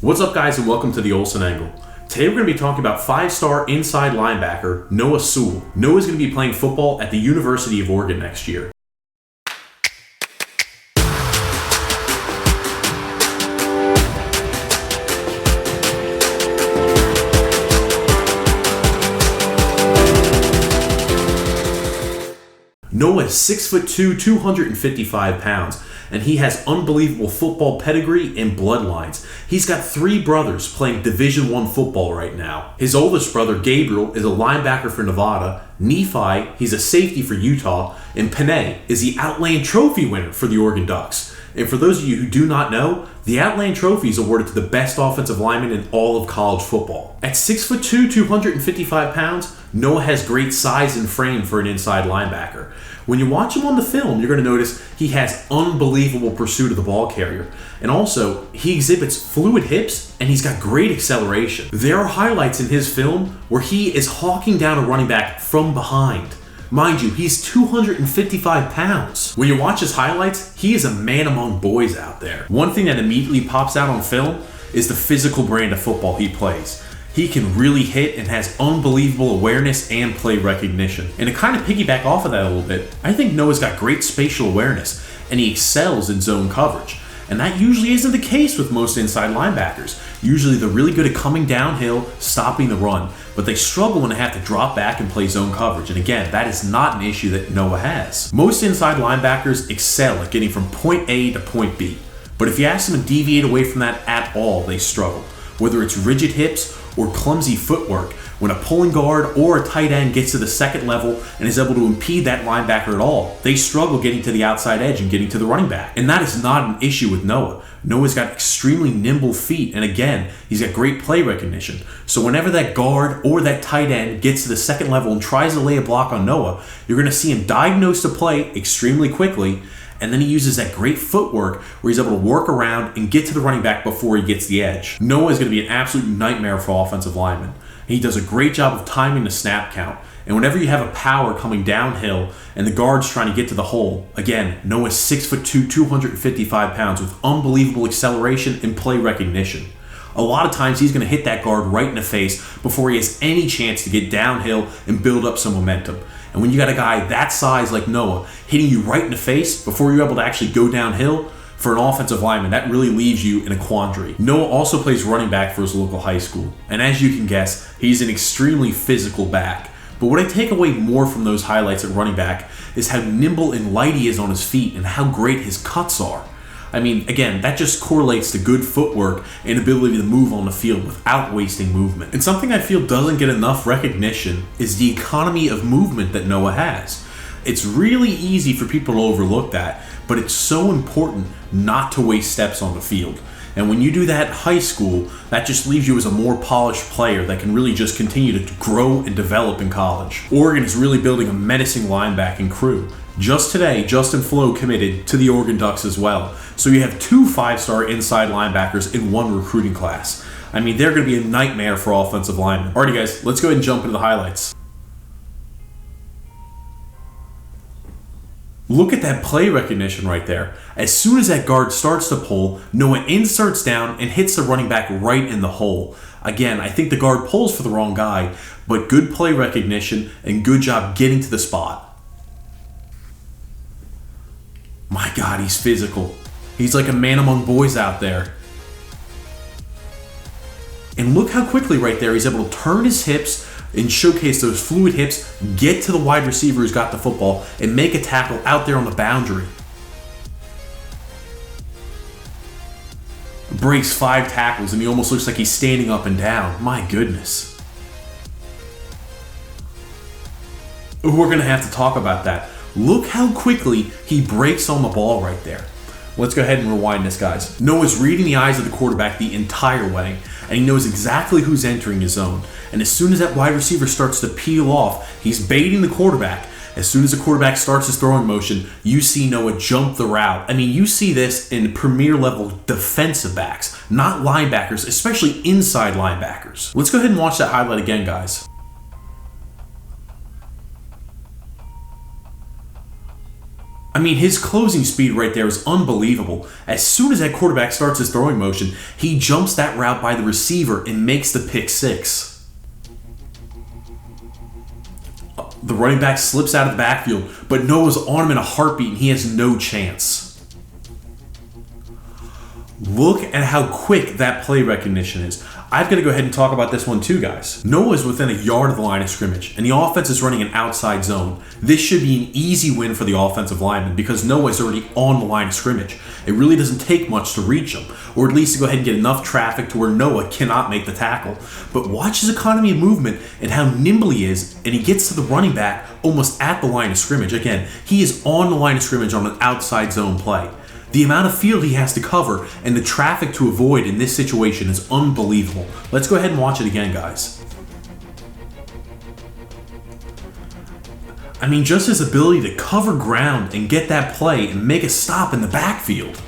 What's up, guys, and welcome to the Olsen Angle. Today we're going to be talking about 5-star inside linebacker Noah Sewell. Noah's going to be playing football at the University of Oregon next year. Noah is 6'2", 255 pounds, and he has unbelievable football pedigree and bloodlines. He's got 3 brothers playing Division I football right now. His oldest brother, Gabriel, is a linebacker for Nevada. Nephi, he's a safety for Utah. And Penei is the Outland trophy winner for the Oregon Ducks. And for those of you who do not know, the Outland trophy is awarded to the best offensive lineman in all of college football. At 6'2", 255 pounds, Noah has great size and frame for an inside linebacker. When you watch him on the film, you're going to notice he has unbelievable pursuit of the ball carrier. And also, he exhibits fluid hips and he's got great acceleration. There are highlights in his film where he is hawking down a running back from behind. Mind you, he's 255 pounds. When you watch his highlights, he is a man among boys out there. One thing that immediately pops out on film is the physical brand of football he plays. He can really hit and has unbelievable awareness and play recognition. And to kind of piggyback off of that a little bit, I think Noah's got great spatial awareness and he excels in zone coverage. And that usually isn't the case with most inside linebackers. Usually they're really good at coming downhill, stopping the run, but they struggle when they have to drop back and play zone coverage. And again, that is not an issue that Noah has. Most inside linebackers excel at getting from point A to point B. But if you ask them to deviate away from that at all, they struggle. Whether it's rigid hips or clumsy footwork, when a pulling guard or a tight end gets to the second level and is able to impede that linebacker at all, they struggle getting to the outside edge and getting to the running back. And that is not an issue with Noah. Noah's got extremely nimble feet, and again, he's got great play recognition. So whenever that guard or that tight end gets to the second level and tries to lay a block on Noah, you're going to see him diagnose the play extremely quickly, and then he uses that great footwork where he's able to work around and get to the running back before he gets the edge. Noah is going to be an absolute nightmare for offensive linemen. He does a great job of timing the snap count. And whenever you have a power coming downhill and the guard's trying to get to the hole, again, Noah's 6'2", 255 pounds with unbelievable acceleration and play recognition. A lot of times he's going to hit that guard right in the face before he has any chance to get downhill and build up some momentum. And when you got a guy that size like Noah hitting you right in the face before you're able to actually go downhill, for an offensive lineman, that really leaves you in a quandary. Noah also plays running back for his local high school. And as you can guess, he's an extremely physical back. But what I take away more from those highlights at running back is how nimble and light he is on his feet and how great his cuts are. I mean, again, that just correlates to good footwork and ability to move on the field without wasting movement. And something I feel doesn't get enough recognition is the economy of movement that Noah has. It's really easy for people to overlook that, but it's so important not to waste steps on the field. And when you do that in high school, that just leaves you as a more polished player that can really just continue to grow and develop in college. Oregon is really building a menacing linebacking crew. Just today, Justin Flo committed to the Oregon Ducks as well. So you have 2 5-star inside linebackers in one recruiting class. I mean, they're going to be a nightmare for offensive linemen. Alrighty guys, let's go ahead and jump into the highlights. Look at that play recognition right there. As soon as that guard starts to pull, Noah inserts down and hits the running back right in the hole. Again, I think the guard pulls for the wrong guy, but good play recognition and good job getting to the spot. My God, he's physical. He's like a man among boys out there. And look how quickly right there he's able to turn his hips and showcase those fluid hips, get to the wide receiver who's got the football, and make a tackle out there on the boundary. Breaks 5 tackles, and he almost looks like he's standing up and down. My goodness. We're going to have to talk about that. Look how quickly he breaks on the ball right there. Let's go ahead and rewind this, guys. Noah's reading the eyes of the quarterback the entire way, and he knows exactly who's entering his zone. And as soon as that wide receiver starts to peel off, he's baiting the quarterback. As soon as the quarterback starts his throwing motion, you see Noah jump the route. I mean, you see this in premier level defensive backs, not linebackers, especially inside linebackers. Let's go ahead and watch that highlight again, guys. I mean, his closing speed right there is unbelievable. As soon as that quarterback starts his throwing motion, he jumps that route by the receiver and makes the pick six. The running back slips out of the backfield, but Noah's on him in a heartbeat and he has no chance. Look at how quick that play recognition is. I've got to go ahead and talk about this one too, guys. Noah is within a yard of the line of scrimmage, and the offense is running an outside zone. This should be an easy win for the offensive lineman because Noah is already on the line of scrimmage. It really doesn't take much to reach him, or at least to go ahead and get enough traffic to where Noah cannot make the tackle. But watch his economy of movement and how nimble he is, and he gets to the running back almost at the line of scrimmage. Again, he is on the line of scrimmage on an outside zone play. The amount of field he has to cover and the traffic to avoid in this situation is unbelievable. Let's go ahead and watch it again, guys. I mean, just his ability to cover ground and get that play and make a stop in the backfield.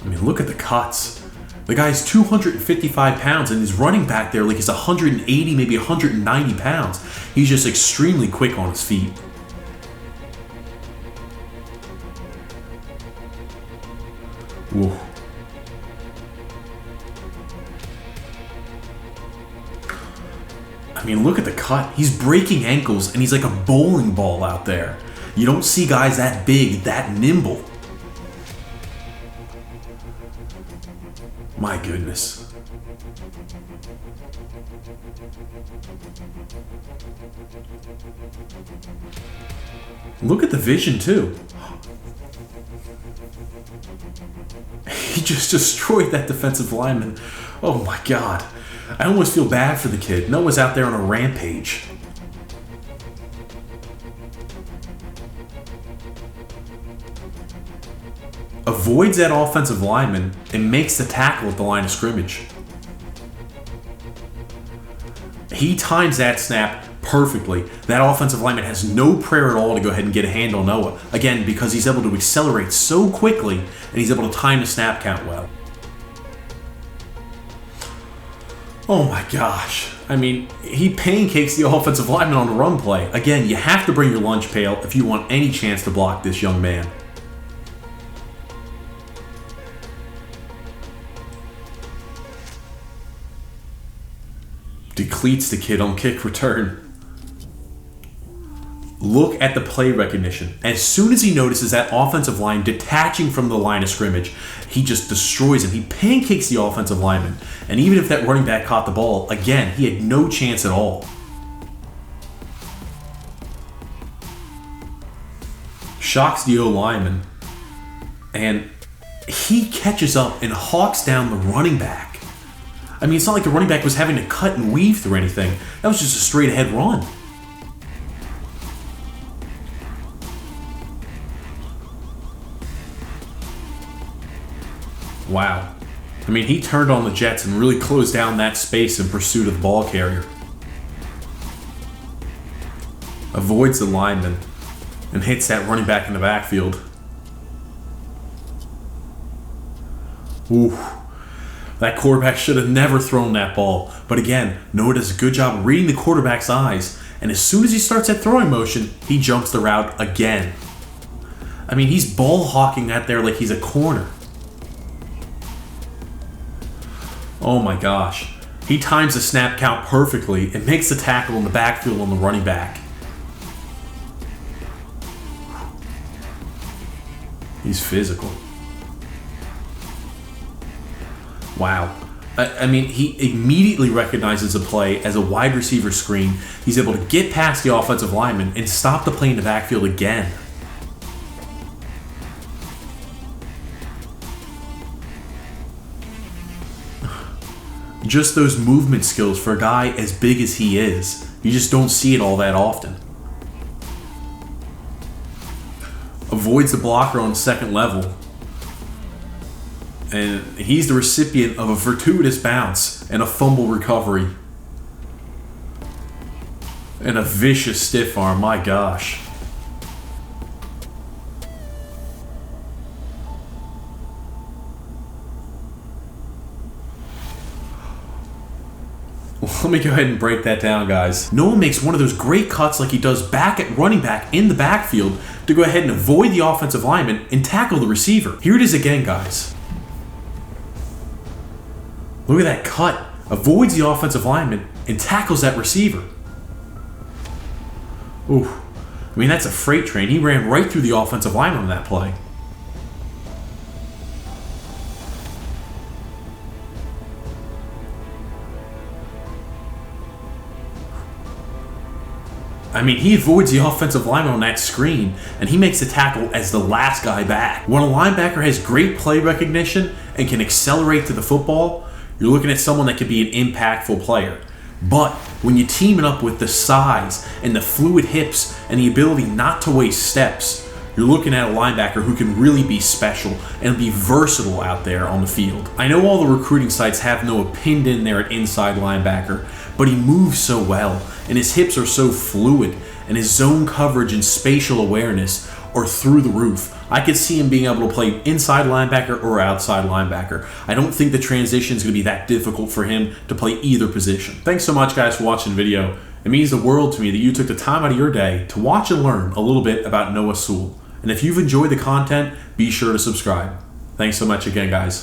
I mean, look at the cuts. The guy's 255 pounds and he's running back there like he's 180, maybe 190 pounds. He's just extremely quick on his feet. Whoa. I mean, look at the cut. He's breaking ankles and he's like a bowling ball out there. You don't see guys that big, that nimble. My goodness. Look at the vision too. He just destroyed that defensive lineman. Oh my God. I almost feel bad for the kid. Noah's out there on a rampage. Avoids that offensive lineman and makes the tackle at the line of scrimmage. He times that snap perfectly. That offensive lineman has no prayer at all to go ahead and get a hand on Noah. Again, because he's able to accelerate so quickly and he's able to time the snap count well. Oh my gosh. I mean, he pancakes the offensive lineman on the run play. Again, you have to bring your lunch pail if you want any chance to block this young man. Decleats the kid on kick return. Look at the play recognition. As soon as he notices that offensive line detaching from the line of scrimmage, he just destroys him. He pancakes the offensive lineman. And even if that running back caught the ball, again, he had no chance at all. Shocks the O-lineman. And he catches up and hawks down the running back. I mean, it's not like the running back was having to cut and weave through anything. That was just a straight ahead run. Wow. I mean, he turned on the Jets and really closed down that space in pursuit of the ball carrier. Avoids the lineman and hits that running back in the backfield. Ooh. That quarterback should have never thrown that ball. But again, Noah does a good job reading the quarterback's eyes. And as soon as he starts that throwing motion, he jumps the route again. I mean, he's ball hawking that there like he's a corner. Oh my gosh. He times the snap count perfectly and makes the tackle in the backfield on the running back. He's physical. Wow. I mean, he immediately recognizes the play as a wide receiver screen. He's able to get past the offensive lineman and stop the play in the backfield again. Just those movement skills for a guy as big as he is. You just don't see it all that often. Avoids the blocker on the second level. And he's the recipient of a fortuitous bounce and a fumble recovery. And a vicious stiff arm, my gosh. Well, let me go ahead and break that down, guys. Noah makes one of those great cuts like he does back at running back in the backfield to go ahead and avoid the offensive lineman and tackle the receiver. Here it is again, guys. Look at that cut. Avoids the offensive lineman and tackles that receiver. Ooh. I mean, that's a freight train. He ran right through the offensive lineman on that play. I mean, he avoids the offensive lineman on that screen, and he makes the tackle as the last guy back. When a linebacker has great play recognition and can accelerate to the football, you're looking at someone that could be an impactful player. But when you team it up with the size and the fluid hips and the ability not to waste steps, you're looking at a linebacker who can really be special and be versatile out there on the field. I know all the recruiting sites have Noah pinned in there at inside linebacker, but he moves so well, and his hips are so fluid, and his zone coverage and spatial awareness are through the roof. I could see him being able to play inside linebacker or outside linebacker. I don't think the transition is going to be that difficult for him to play either position. Thanks so much, guys, for watching the video. It means the world to me that you took the time out of your day to watch and learn a little bit about Noah Sewell. And if you've enjoyed the content, be sure to subscribe. Thanks so much again, guys.